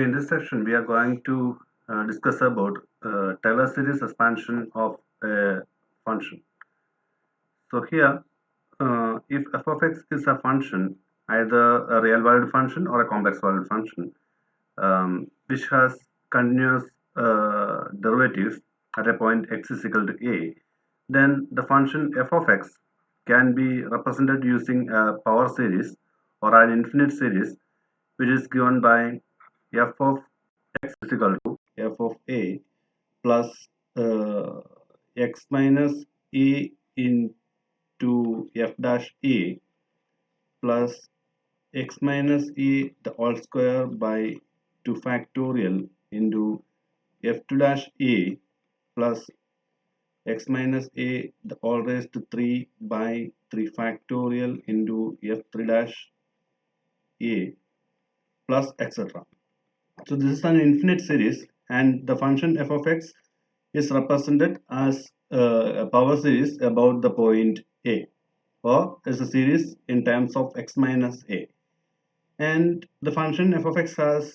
In this section, we are going to discuss about Taylor series expansion of a function. So here, if f of x is a function, either a real valued function or a complex valued function, which has continuous derivatives at a point x is equal to a, then the function f of x can be represented using a power series or an infinite series, which is given by f of x is equal to f of a plus x minus a into f dash a plus x minus a the whole square by 2 factorial into f2 dash a plus x minus a the whole raised to 3 by 3 factorial into f3 dash a plus etc. So this is an infinite series, and the function f of x is represented as a power series about the point a, or is a series in terms of x minus a. And the function f of x has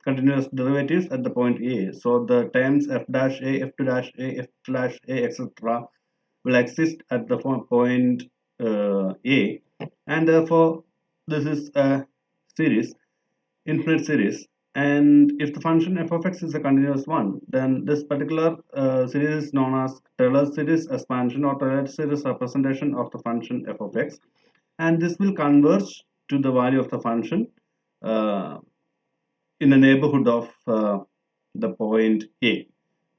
continuous derivatives at the point a. So the terms f dash a, f2 dash a, f dash a, etc. will exist at the point a, and therefore this is a series, infinite series. And if the function f of x is a continuous one, then this particular series is known as Taylor series expansion or Taylor series representation of the function f of x, and this will converge to the value of the function uh, in the neighborhood of the point a,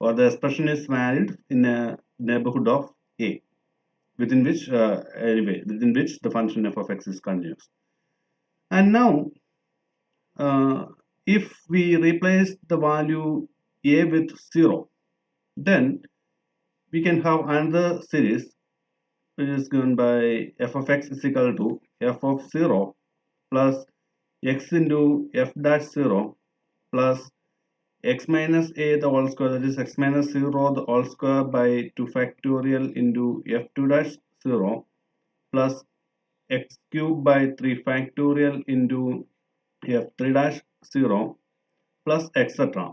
or the expression is valid in a neighborhood of a, within which within which the function f of x is continuous. And now uh, if we replace the value a with 0, then we can have another series which is given by f of x is equal to f of 0 plus x into f dash 0 plus x minus a the whole square, that is x minus 0 the whole square by 2 factorial into f2 dash 0 plus x cubed by 3 factorial into f3 dash 0 plus etc.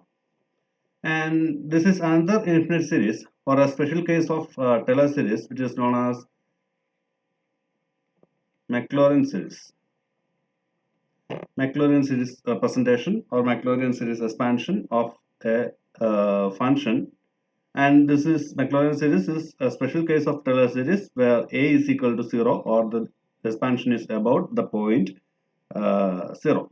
And this is another infinite series or a special case of Taylor series, which is known as Maclaurin series. Maclaurin series representation or Maclaurin series expansion of a function. And this is Maclaurin series is a special case of Taylor series where a is equal to 0 or the expansion is about the point 0.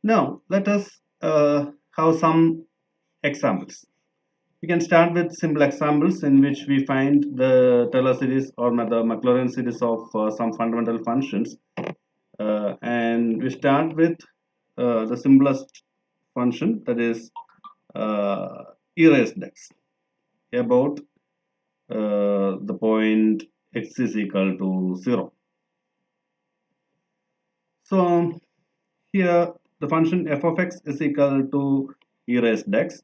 Now let us have some examples. We can start with simple examples in which we find the Taylor series or the Maclaurin series of some fundamental functions. And we start with the simplest function, that is erased x about the point x is equal to 0. So here the function f of x is equal to e raised x,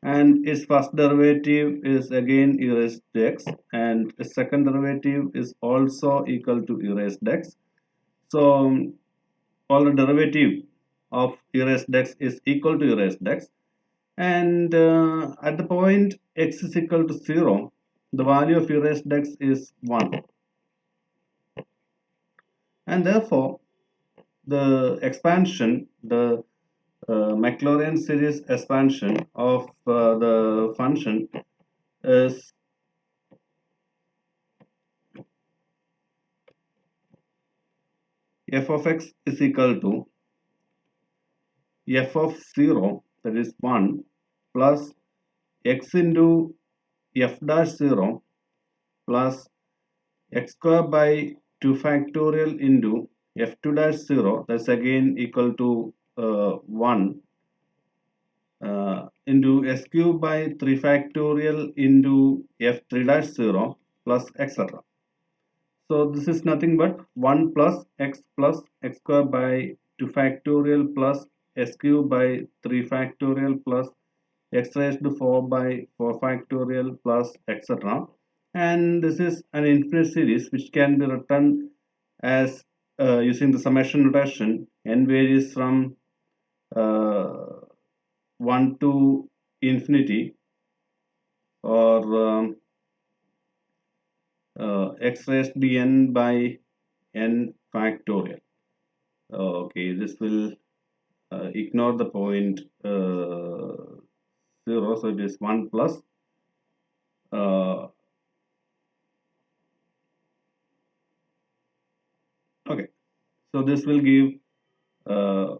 and its first derivative is again e raised x, and its second derivative is also equal to e raised x. So all the derivative of e raised x is equal to e raised x, and at the point x is equal to 0, the value of e raised x is 1, and therefore the expansion, the Maclaurin series expansion of the function is f of x is equal to f of 0, that is 1, plus x into f dash 0 plus x square by 2 factorial into f2 dash 0, that's again equal to 1, into s cube by 3 factorial into f3 dash 0 plus etc. So this is nothing but 1 plus x square by 2 factorial plus s cube by 3 factorial plus x raised to 4 by 4 factorial plus etc. And this is an infinite series which can be written as using the summation notation. N varies from uh, 1 to infinity, or x raised to n by n factorial. Okay, this will ignore the point 0, so it is 1 plus uh, okay, so this will give uh,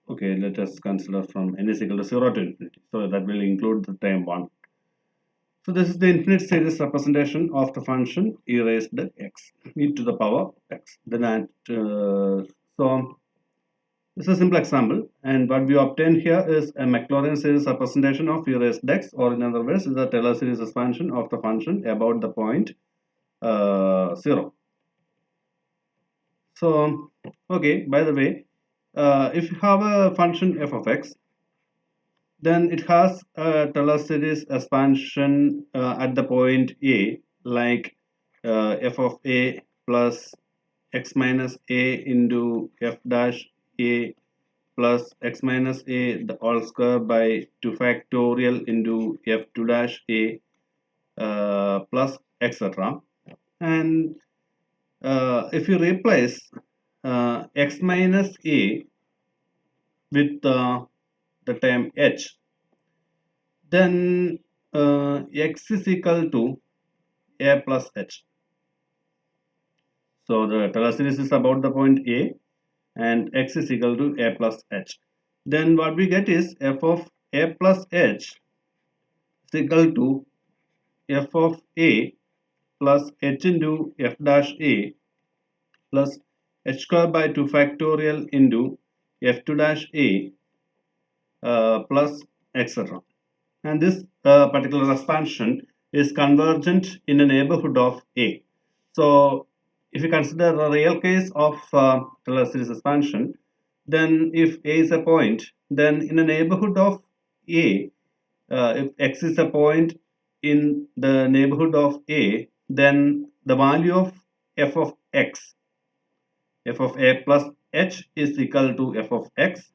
okay, let us consider from n is equal to 0 to infinity, so that will include the term 1. So this is the infinite series representation of the function e raised to x, e to the power x. Then so this is a simple example, and what we obtain here is a Maclaurin series representation of e raised to x, or in other words, is the Taylor series expansion of the function about the point 0. So, okay, by the way, if you have a function f of x, then it has a Taylor series expansion at the point a, like f of a plus x minus a into f dash a plus x minus a the all square by 2 factorial into f2 dash a plus etc. And if you replace x minus a with the term h, then x is equal to a plus h. So the Taylor series is about the point a, and x is equal to a plus h. Then what we get is f of a plus h is equal to f of a plus h into f dash a plus h square by 2 factorial into f2 dash a plus etc. And this particular expansion is convergent in a neighborhood of a. So if you consider a real case of Taylor series expansion, then if a is a point, then in a neighborhood of a, if x is a point in the neighborhood of a, then the value of f of x, f of a plus h, is equal to f of x,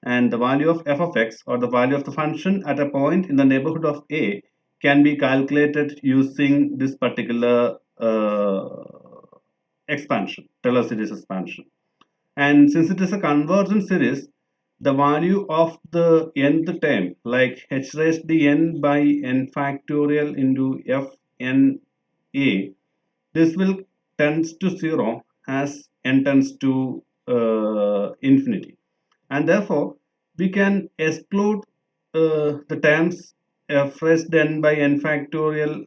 and the value of f of x, or the value of the function at a point in the neighborhood of a, can be calculated using this particular expansion, Taylor series expansion. And since it is a convergent series, the value of the nth term, like h raised to n by n factorial into f n a, this will tends to 0 as n tends to infinity, and therefore we can exclude the terms f raised n by n factorial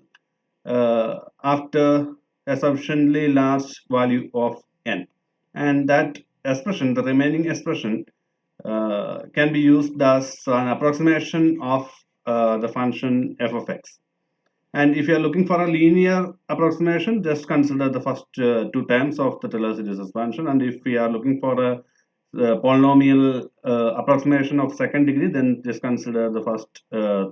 after a sufficiently large value of n, and that expression, the remaining expression, can be used as an approximation of the function f of x. And if you are looking for a linear approximation, just consider the first two terms of the Taylor series expansion. And if we are looking for a polynomial approximation of second degree, then just consider the first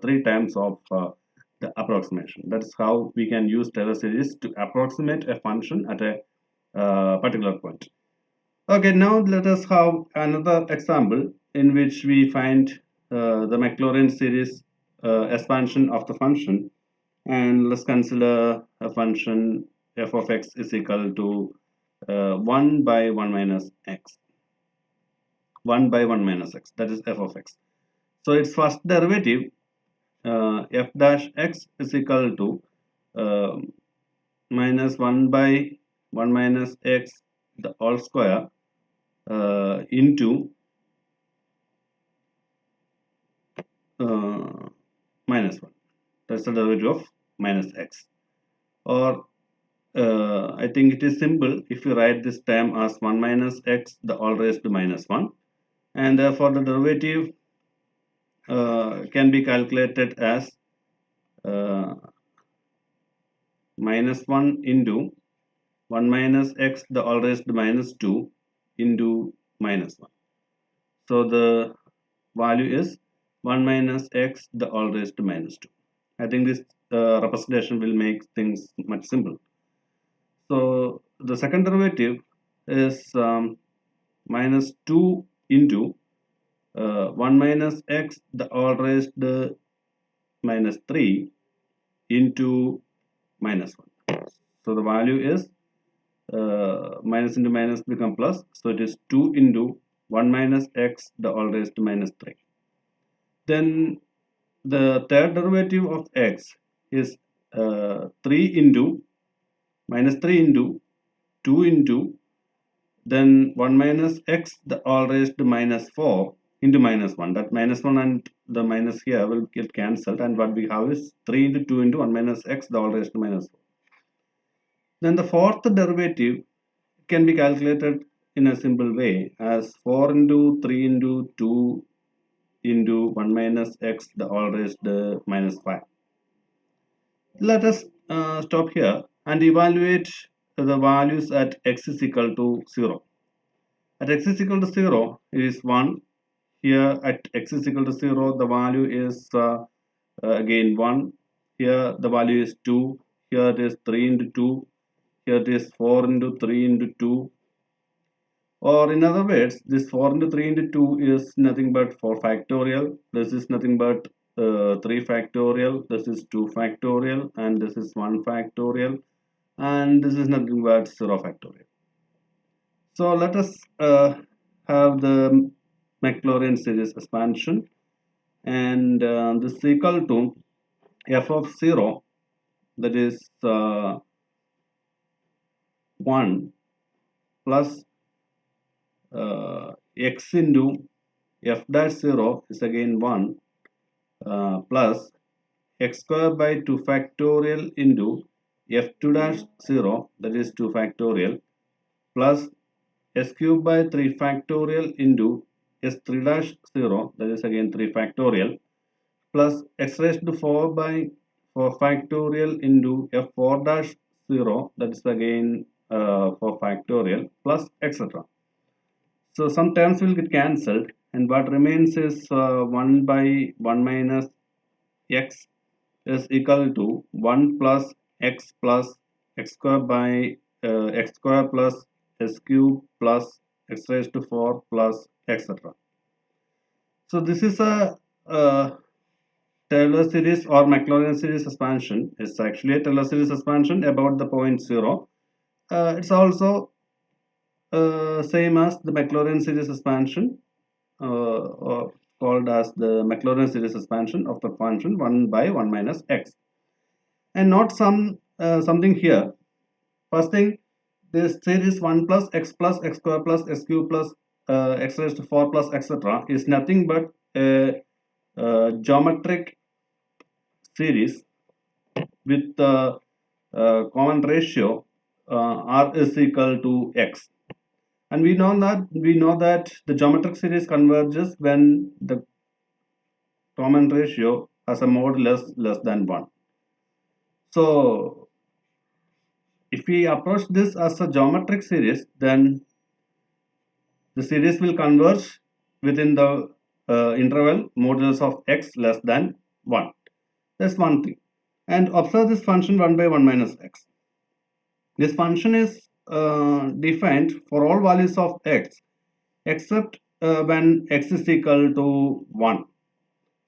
three terms of the approximation. That's how we can use Taylor series to approximate a function at a particular point. Okay, now let us have another example in which we find the Maclaurin series expansion of the function, and let's consider a function f of x is equal to 1 by 1 minus x, 1 by 1 minus x, that is f of x. So its first derivative, f dash x, is equal to uh, minus 1 by 1 minus x the all square into uh, minus 1. That's the derivative of minus x. Or I think it is simple if you write this term as 1 minus x the all raised to minus 1, and therefore the derivative can be calculated as uh, minus 1 into 1 minus x the all raised to minus 2 into minus 1. So the value is 1 minus x the all raised to minus 2. I think this representation will make things much simple. So the second derivative is minus 2 into 1 minus x the all raised minus 3 into minus 1. So the value is minus into minus become plus. So it is 2 into 1 minus x the all raised to minus 3. Then the third derivative of x is 3 into minus 3 into 2 into then 1 minus x the all raised to minus 4 into minus 1. That minus 1 and the minus here will get cancelled, and what we have is 3 into 2 into 1 minus x the all raised to minus 4. Then the fourth derivative can be calculated in a simple way as 4 into 3 into 2 into 1 minus x the all raised to minus 5. Let us stop here and evaluate the values at x is equal to 0. At x is equal to 0, it is 1. Here at x is equal to 0, the value is again 1. Here the value is 2. Here it is 3 into 2. Here it is 4 into 3 into 2. Or in other words, this 4 into 3 into 2 is nothing but 4 factorial. This is nothing but 3 factorial. This is 2 factorial. And this is 1 factorial. And this is nothing but 0 factorial. So let us have the Maclaurin series expansion, and this is equal to f of 0, that is 1 plus x into f dash 0 is again 1 plus x square by 2 factorial into f2 dash 0, that is 2 factorial, plus s cube by 3 factorial into s3 dash 0, that is again 3 factorial, plus x raised to 4 by 4 factorial into f4 dash 0, that is again 4 factorial, plus etc. So some terms will get cancelled, and what remains is 1 by 1 minus x is equal to 1 plus x square by x square plus s cube plus x raised to 4 plus etc. So this is a Taylor series or Maclaurin series expansion. It's actually a Taylor series expansion about the point 0. It's also same as the Maclaurin series expansion, or called as the Maclaurin series expansion of the function 1 by 1 minus x. And not something here. First thing, this series 1 plus x square plus s cube plus x raised to 4 plus etc. is nothing but a geometric series with the common ratio r is equal to x. And we know that the geometric series converges when the common ratio has a modulus less than 1. So if we approach this as a geometric series, then the series will converge within the interval modulus of x less than 1. That's one thing. And observe this function 1 by 1 minus x. This function is defined for all values of x except when x is equal to 1.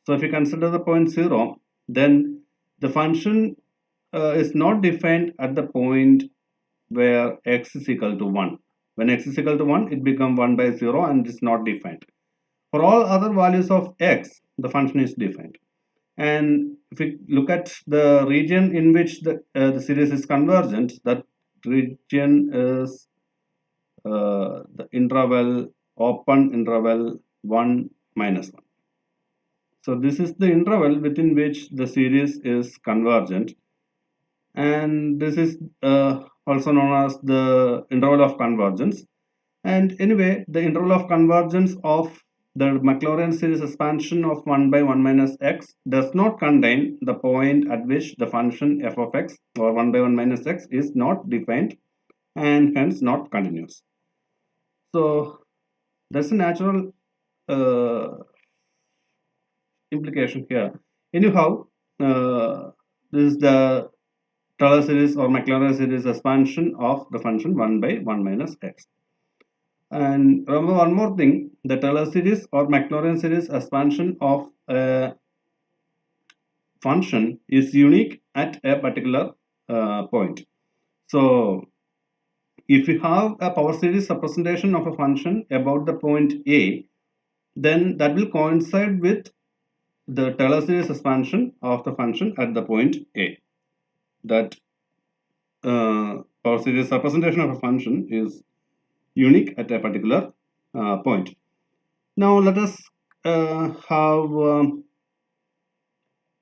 So if you consider the point 0, then the function is not defined at the point where x is equal to 1. When x is equal to 1, it becomes 1 by 0 and is not defined. For all other values of x, the function is defined. And if we look at the region in which the series is convergent, that region is the interval, open interval 1 minus 1. So this is the interval within which the series is convergent, and this is also known as the interval of convergence. And anyway, the interval of convergence of the Maclaurin series expansion of 1 by 1 minus x does not contain the point at which the function f of x or 1 by 1 minus x is not defined and hence not continuous. So that's a natural uh, implication here. Anyhow, this is the Taylor series or Maclaurin series expansion of the function 1 by 1 minus x. And remember one more thing: the Taylor series or Maclaurin series expansion of a function is unique at a particular point. So if you have a power series representation of a function about the point A, then that will coincide with the Taylor series expansion of the function at the point A. That power series representation of a function is unique at a particular point. Now let us have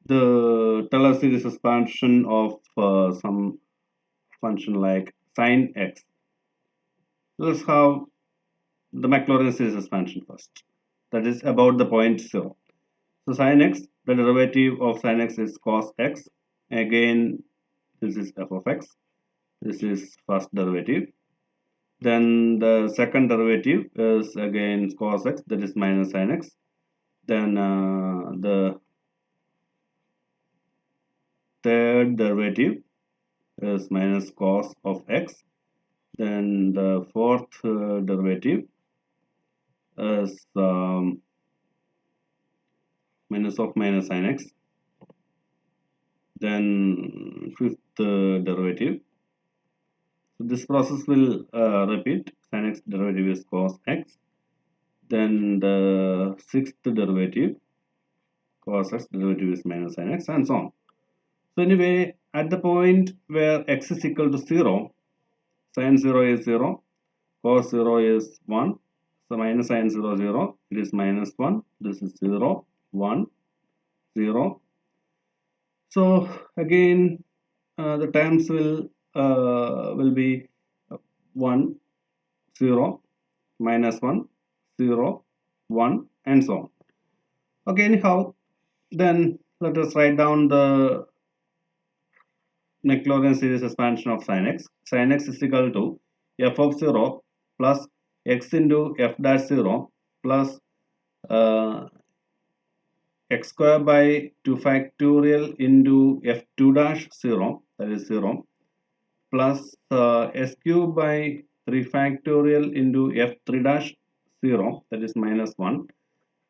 the Taylor series expansion of some function like sine x. Let's have the Maclaurin series expansion first. That is about the point 0. So sin x, the derivative of sin x is cos x. Again, this is f of x. This is first derivative. Then the second derivative is again cos x, that is minus sin x. Then the third derivative is minus cos of x. Then the fourth derivative is minus of minus sin x. Then fifth derivative. So this process will repeat. Sin x derivative is cos x. Then the sixth derivative, cos x derivative is minus sin x, and so on. So anyway, at the point where x is equal to 0, sin 0 is 0, cos 0 is 1. So minus sin 0, 0, it is minus 1. This is 0, 1, 0. So again, the terms will be 1, 0, minus 1, 0, 1, and so on. Okay, anyhow, then let us write down the Maclaurin series expansion of sin x. Sin x is equal to f of 0 plus x into f dash 0 plus uh, x square by 2 factorial into f2 dash 0, that is 0, plus s cube by 3 factorial into f3 dash 0, that is minus 1,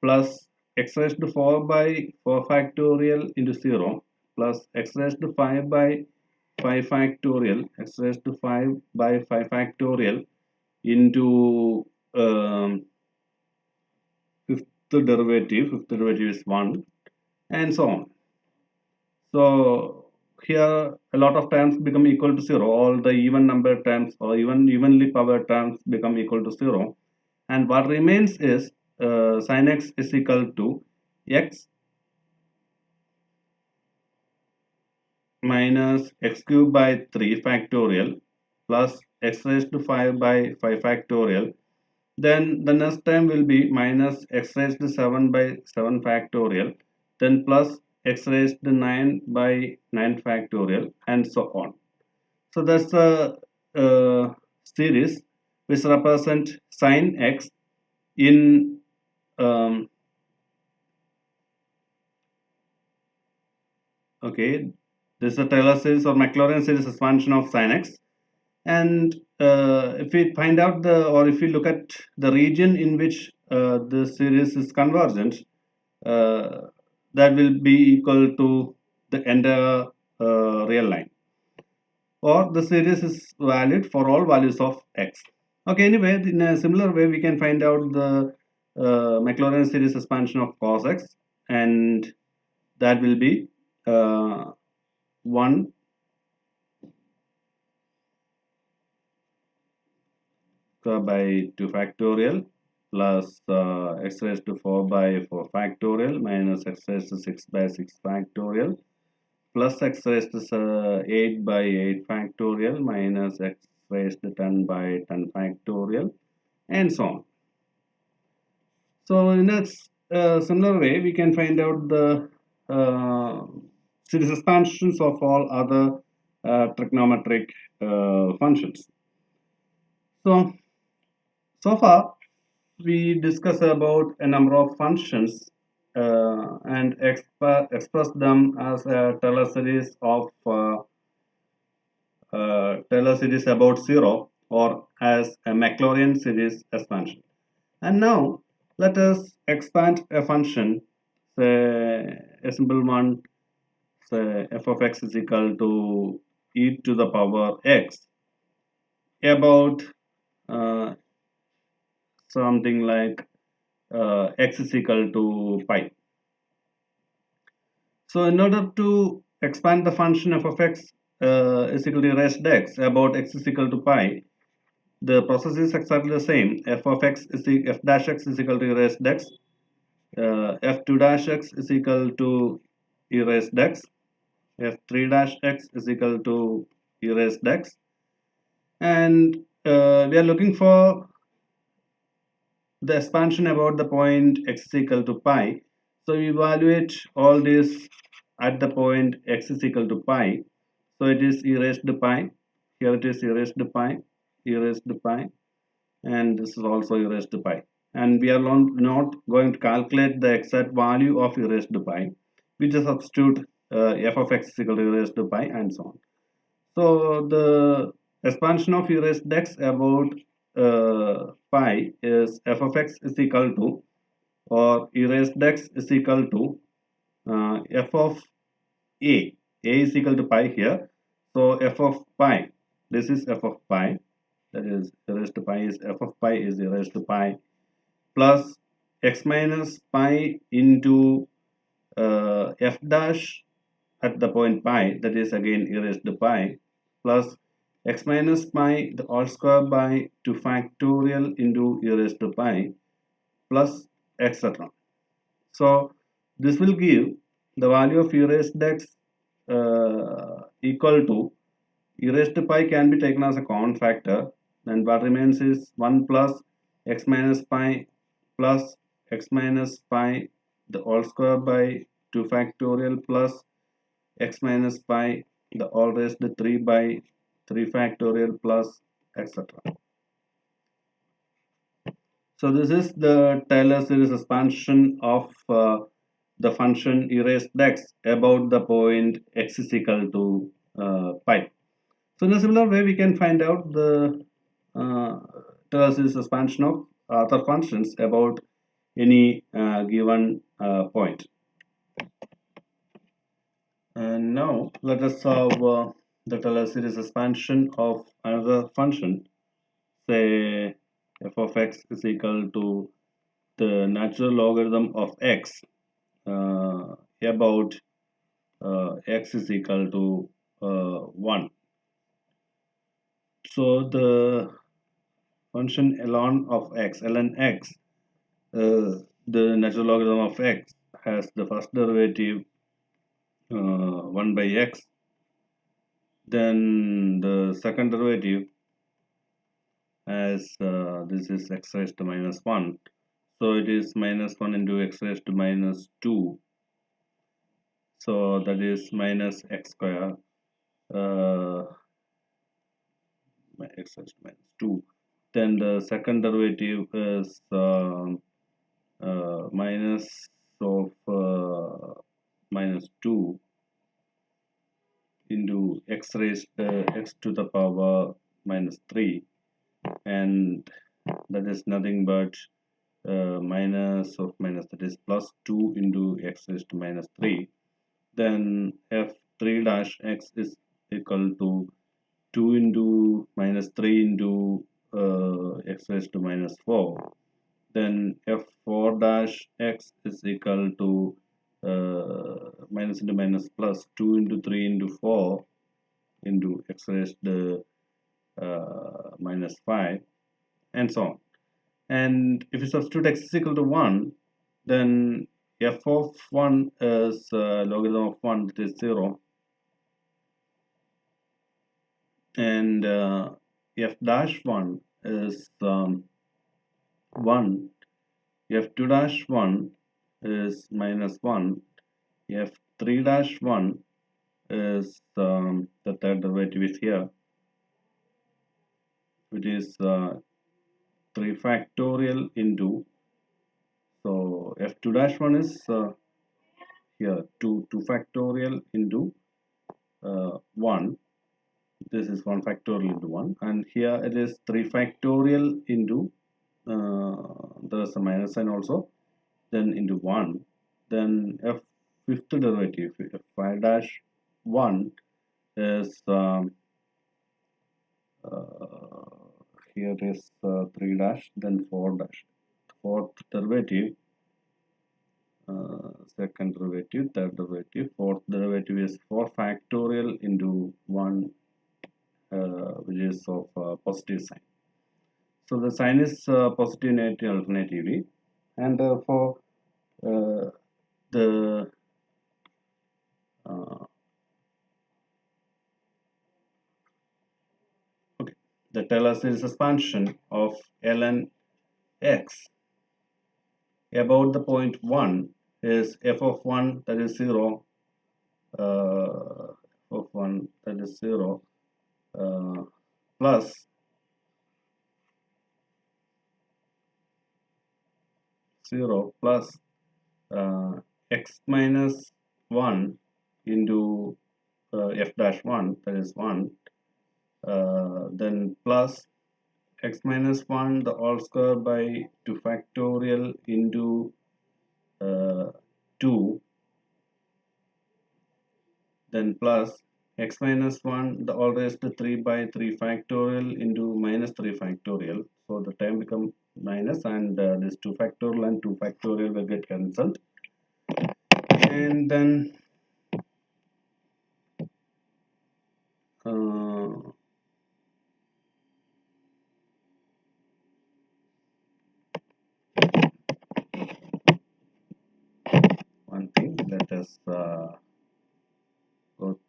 plus x raised to 4 by 4 factorial into 0, plus x raised to 5 by 5 factorial, x raised to 5 by 5 factorial into fifth derivative is 1, and so on. So here a lot of terms become equal to 0. All the even number terms or even evenly powered terms become equal to 0. And what remains is sin x is equal to x minus x cube by 3 factorial plus x raised to 5 by 5 factorial. Then the next term will be minus x raised to 7 by 7 factorial, then plus x raised to 9 by 9 factorial, and so on. So that's the series which represent sin x in okay, this is a Taylor series or Maclaurin series expansion of sin x. And if we find out the, or if we look at the region in which the series is convergent, uh, that will be equal to the entire real line, or the series is valid for all values of x. Okay, anyway, in a similar way, we can find out the Maclaurin series expansion of cos x, and that will be 1 by 2 factorial plus x raised to 4 by 4 factorial minus x raised to 6 by 6 factorial plus x raised to 8 by 8 factorial minus x raised to 10 by 10 factorial, and so on. So in a similar way, we can find out the uh, series expansions of all other trigonometric functions. So, so far we discussed about a number of functions and express them as a Taylor series of Taylor series about 0 or as a Maclaurin series expansion. And now let us expand a function, say a simple one, say f of x is equal to e to the power x about uh, something like x is equal to pi. So in order to expand the function f of x is equal to e raised x about x is equal to pi, the process is exactly the same. F of x is f dash x is equal to e raised x. F2 dash x is equal to e raised x. F3 dash x is equal to e raised x. And we are looking for the expansion about the point x is equal to pi. So we evaluate all this at the point x is equal to pi. So it is e raised to pi. Here it is e raised to pi, e raised to pi, and this is also e raised to pi. And we are not going to calculate the exact value of e raised to pi. We just substitute f of x is equal to e raised to pi and so on. So the expansion of e raised x about pi is f of x is equal to, or e raised x is equal to f of a. A is equal to pi here. So f of pi, this is f of pi, that is e raised to pi is f of pi is e raised to pi plus x minus pi into f dash at the point pi, that is again e raised to pi, plus x minus pi the all square by 2 factorial into e raised to pi plus etc. So this will give the value of e raised x equal to e raised to pi can be taken as a common factor, and what remains is 1 plus x minus pi plus x minus pi the whole square by 2 factorial plus x minus pi the all raised to 3 by 3 factorial plus etc. So this is the Taylor series expansion of the function e raised x about the point x is equal to pi. So in a similar way, we can find out the uh, Taylor series expansion of other functions about any given point. And now let us solve the Taylor series expansion of another function. Say f of x is equal to the natural logarithm of x about x is equal to 1. So the function ln of x, ln x, the natural logarithm of x has the first derivative 1 by x, then the second derivative as this is x raised to minus 1, so it is minus 1 into x raised to minus 2, so that is minus x square uh, x raised to minus 2. Then the second derivative is minus of minus 2 into x raised x to the power minus 3, and that is nothing but minus of minus, that is plus 2 into x raised to minus 3. Then f3 dash x is equal to 2 into minus 3 into x raised to minus 4. Then f4 dash x is equal to minus into minus plus 2 into 3 into 4 into x raised to minus 5 and so on. And if you substitute x is equal to 1, then f of 1 is logarithm of 1, that is 0, and f dash 1 is 1, f2 dash 1 is minus 1, f3 dash 1 is the third derivative is here, which is 3 factorial into, so f2 dash 1 is here 2 factorial into 1, this is 1 factorial into 1, and here it is 3 factorial into there's a minus sign also, then into 1, then f fifth derivative f 5 dash 1 is uh, here is 3 dash, then 4 dash, fourth derivative, second derivative, third derivative, fourth derivative is 4 factorial into 1, which is of positive sign. So the sign is positive, negative alternatively, and for uh, the uh, okay, the Taylor series expansion of ln x about the point 1 is f of 1, that is 0, f of 1, that is 0, uh, plus 0 plus x minus 1 into f dash 1, that is 1, then plus x minus 1 the whole square by 2 factorial into 2, then plus x minus 1 the whole raised to 3 by 3 factorial into minus 3 factorial. So the term become minus, and this 2 factorial and 2 factorial will get cancelled, and then uh, one thing, let us go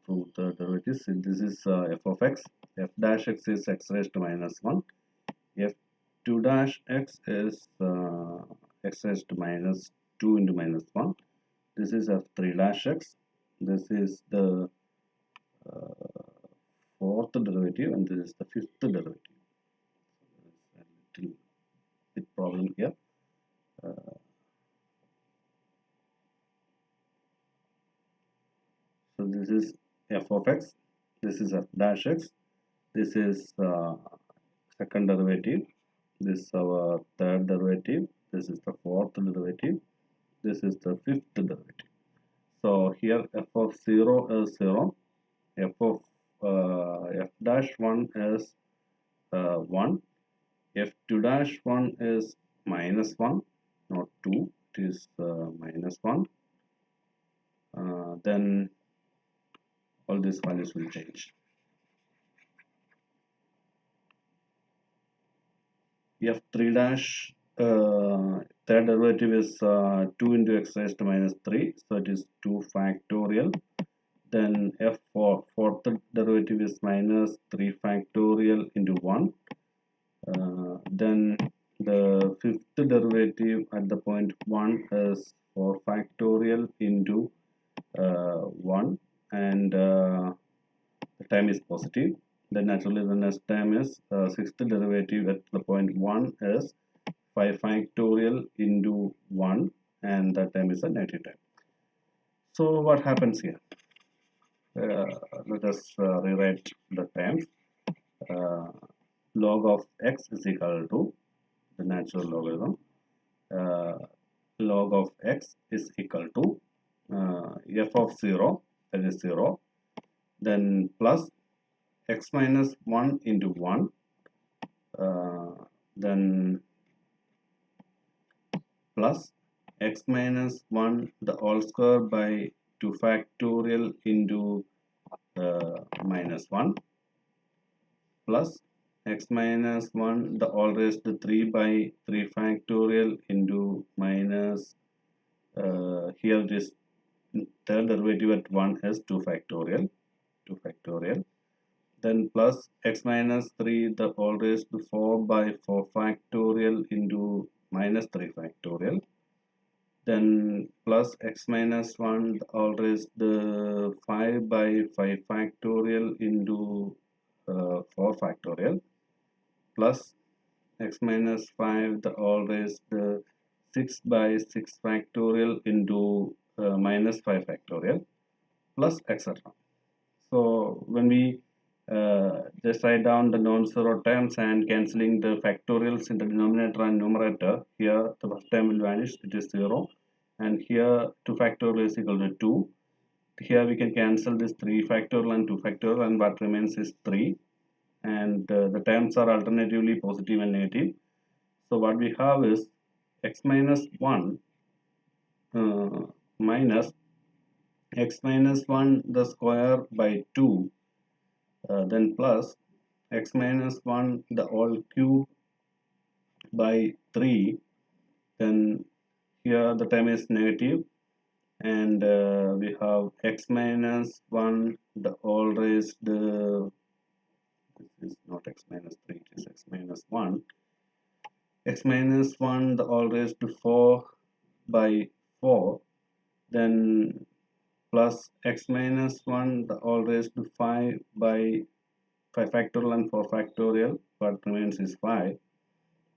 through the derivatives. This is f of x, f dash x is x raised to minus 1, f2 dash x is x raised to minus 2 into minus 1, this is f3 dash x, this is the fourth derivative, and this is the fifth derivative. A little bit problem here. So this is f of x, this is f dash x, this is second derivative, this is our third derivative, this is the fourth derivative, this is the fifth derivative. So here f of 0 is 0, f of f dash 1 is 1, f2 dash 1 is minus 1, not 2, it is minus 1. Then all these values will change. f3 dash third derivative is 2 into x raised to minus 3, so it is 2 factorial. Then f4 fourth derivative is minus 3 factorial into 1. Then the fifth derivative at the point 1 is 4 factorial into 1, and the time is positive. Then naturally the next time is sixth derivative at the point 1 is 5 factorial into 1, and that time is a negative time. So what happens here? Let us rewrite the terms. Uh, log of x is equal to the natural logarithm. Uh, log of x is equal to f of 0, that is 0, then plus x minus 1 into 1, then plus x minus 1 the whole square by 2 factorial into minus 1, plus x minus 1 the whole raised to 3 by 3 factorial into minus here this third derivative at 1 is 2 factorial, then plus x minus 3 the whole raised to 4 by 4 factorial into minus 3 factorial, then plus x minus 1 the whole raised to 5 by 5 factorial into 4 factorial, plus x minus 5 the whole raised to 6 by 6 factorial into minus 5 factorial, plus etc. So when we Just write down the non-zero terms and cancelling the factorials in the denominator and numerator. Here the first term will vanish, it is 0, and here 2 factorial is equal to 2. Here we can cancel this 3 factorial and 2 factorial, and what remains is 3, and the terms are alternatively positive and negative. So what we have is x minus 1 minus x minus 1 the square by 2, then plus x minus 1 the whole cube by 3, then here the term is negative, and we have x minus 1 the whole raised this is not x minus 3, it is x minus 1, x minus 1 the whole raised to 4 by 4, then plus x minus 1 the whole raised to 5 by 5 factorial and 4 factorial, what remains is 5,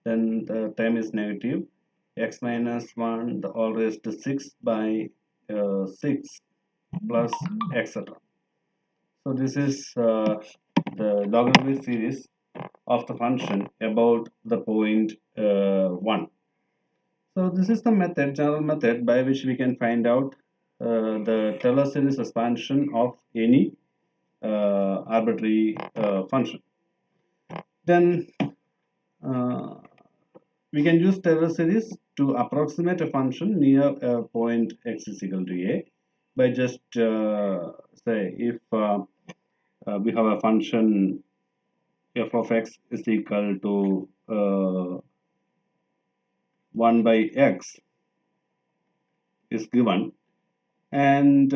then the term is negative, x minus 1 the whole raised to 6 by 6 plus etc. So this is the logarithmic series of the function about the point 1. So this is the method, general method by which we can find out the Taylor series expansion of any arbitrary function. Then we can use Taylor series to approximate a function near a point x is equal to a by just say if we have a function f of x is equal to 1 by x is given, and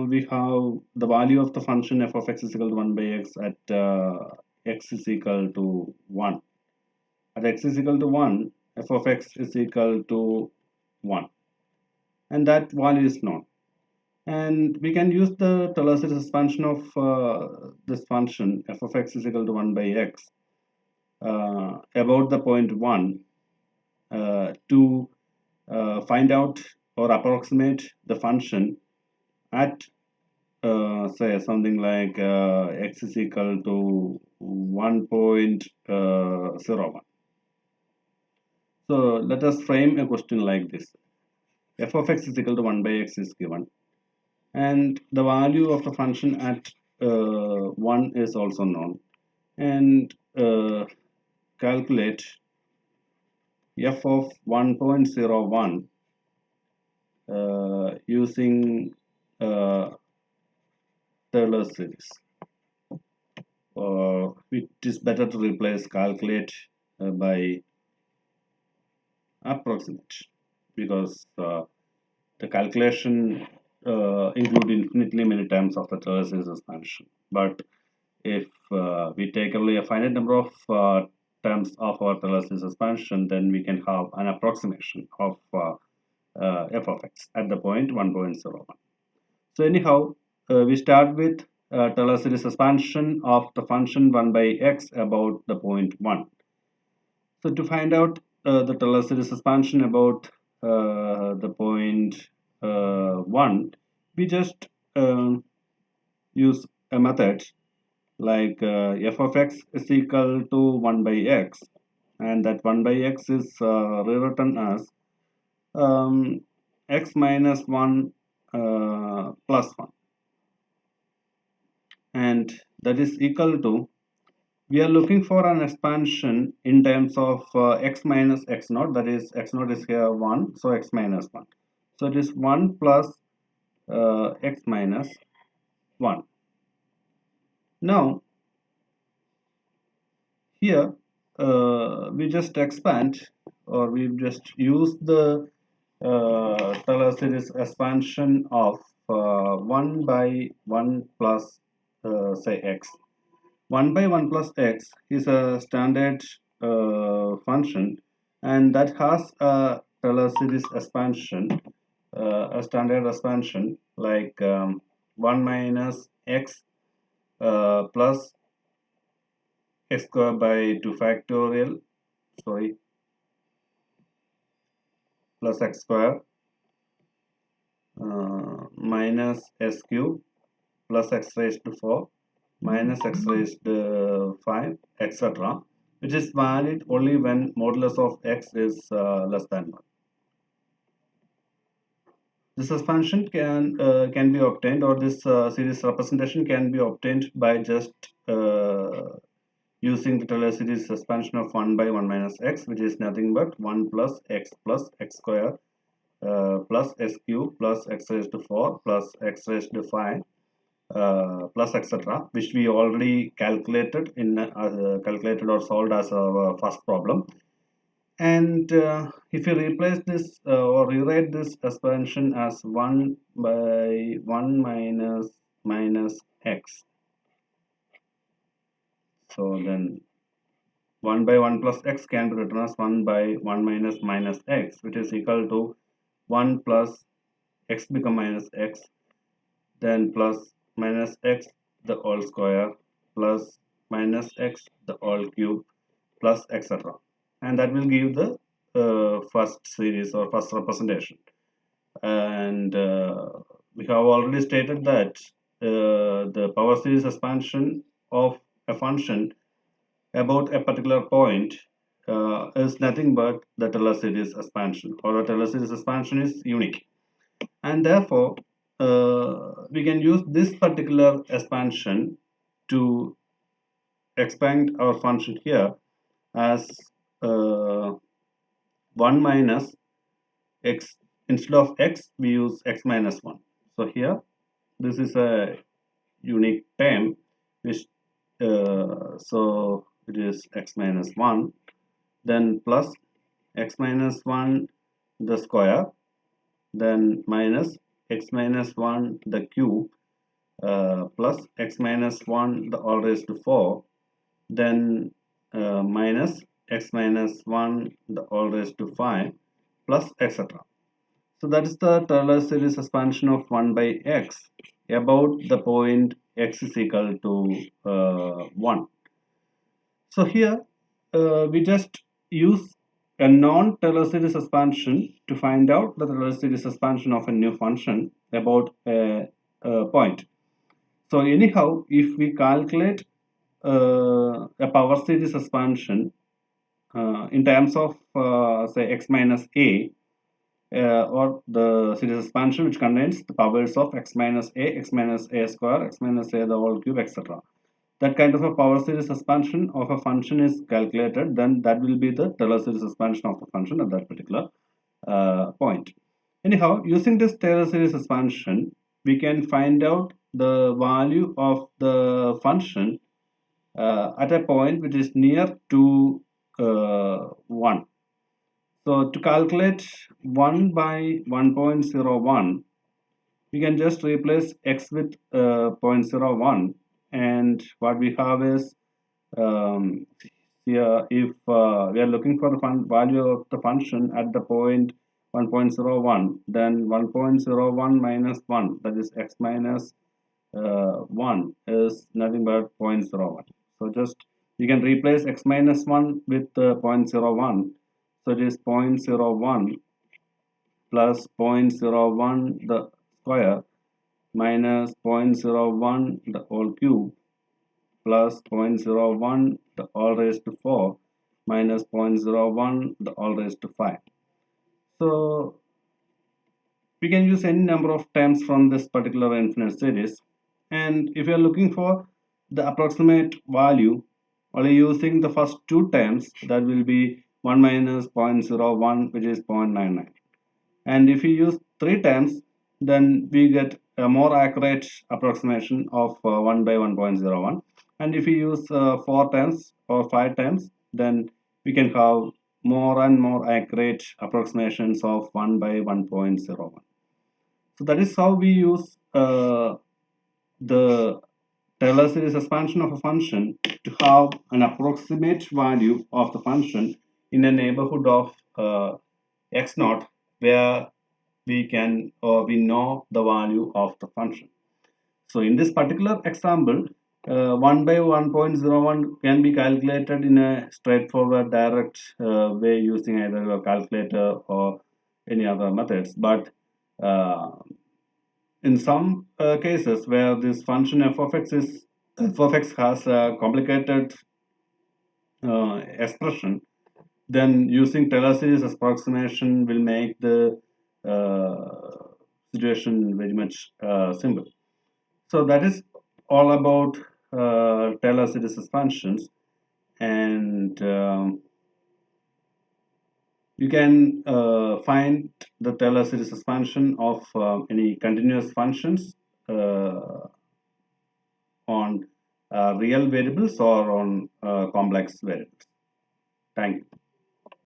we have the value of the function f of x is equal to 1 by x at x is equal to 1. At x is equal to 1, f of x is equal to 1, and that value is known. And we can use the Taylor series expansion of this function f of x is equal to 1 by x about the point 1 to find out or approximate the function at say something like x is equal to 1.01. So let us frame a question like this. F of x is equal to 1 by x is given, and the value of the function at 1 is also known, and calculate f of 1.01 using Taylor series. It is better to replace calculate by approximate, because the calculation include infinitely many terms of the Taylor series expansion. But if we take only a finite number of terms of our Taylor series expansion, then we can have an approximation of f of x at the point 1.01. So anyhow, we start with Taylor series expansion of the function 1 by x about the point 1. So to find out the Taylor series expansion about the point 1, we just use a method like f of x is equal to 1 by x, and that 1 by x is rewritten as x minus 1 plus 1, and that is equal to, we are looking for an expansion in terms of x minus x naught, that is x naught is here 1, so x minus 1, so it is 1 plus x minus 1. Now here we just expand, or we just use the Taylor series expansion of 1 by 1 plus say x. 1 by 1 plus x is a standard function, and that has a Taylor series expansion, a standard expansion like 1 minus x plus x square by 2 factorial, sorry, plus x square minus s cube plus x raised to 4 minus x raised to 5, etc., which is valid only when modulus of x is less than 1. This expansion can be obtained, or this series representation can be obtained by just using the Taylor series expansion of 1 by 1 minus x, which is nothing but 1 plus x square plus s cube plus x raised to 4 plus x raised to 5 plus etc., which we already calculated or solved as our first problem. And if you replace this or rewrite this expansion as 1 by 1 minus x, so then 1 by 1 plus x can be written as 1 by 1 minus x, which is equal to 1 plus x become minus x, then plus minus x the whole square plus minus x the whole cube plus etc., and that will give the first series or first representation. And we have already stated that the power series expansion of a function about a particular point is nothing but the Taylor series expansion, or the Taylor series expansion is unique, and therefore we can use this particular expansion to expand our function here as uh, 1 minus x. Instead of x we use x minus 1. So here this is a unique term which so it is x minus 1, then plus x minus 1 the square, then minus x minus 1 the cube plus x minus 1 the all raised to 4, then minus x minus 1 the all raised to 5 plus etc. So that is the Taylor series expansion of 1 by x about the point x is equal to 1. So here we just use a non-Taylor series expansion to find out the Taylor series expansion of a new function about a point. So anyhow, if we calculate a power series expansion in terms of say x minus a, or the series expansion which contains the powers of x minus a square, x minus a the whole cube, etc., that kind of a power series expansion of a function is calculated, then that will be the Taylor series expansion of the function at that particular point. Anyhow, using this Taylor series expansion, we can find out the value of the function at a point which is near to 1. So to calculate 1 by 1.01, we can just replace x with 0.01, and what we have is here if we are looking for the value of the function at the point 1.01, then 1.01 minus 1, that is x minus 1, is nothing but 0.01. So just you can replace x minus 1 with 0.01, so it is 0.01 plus 0.01 the square minus 0.01 the whole cube plus 0.01 the all raised to 4 minus 0.01 the all raised to 5. So we can use any number of terms from this particular infinite series, and if you are looking for the approximate value only using the first two terms, that will be 1 minus 0.01, which is 0.99, and if you use three terms, then we get a more accurate approximation of 1 by 1.01, and if you use four terms or five terms, then we can have more and more accurate approximations of 1 by 1.01. So that is how we use the Taylor series expansion of a function to have an approximate value of the function in a neighborhood of x naught, where we can or we know the value of the function. So in this particular example, 1 by 1.01 can be calculated in a straightforward direct way using either a calculator or any other methods, but uh, in some cases where this function f of x is f of x has a complicated expression, then using Taylor series approximation will make the situation very much simple. So that is all about Taylor series expansions, and you can find the Taylor series expansion of any continuous functions on real variables or on complex variables. Thank you.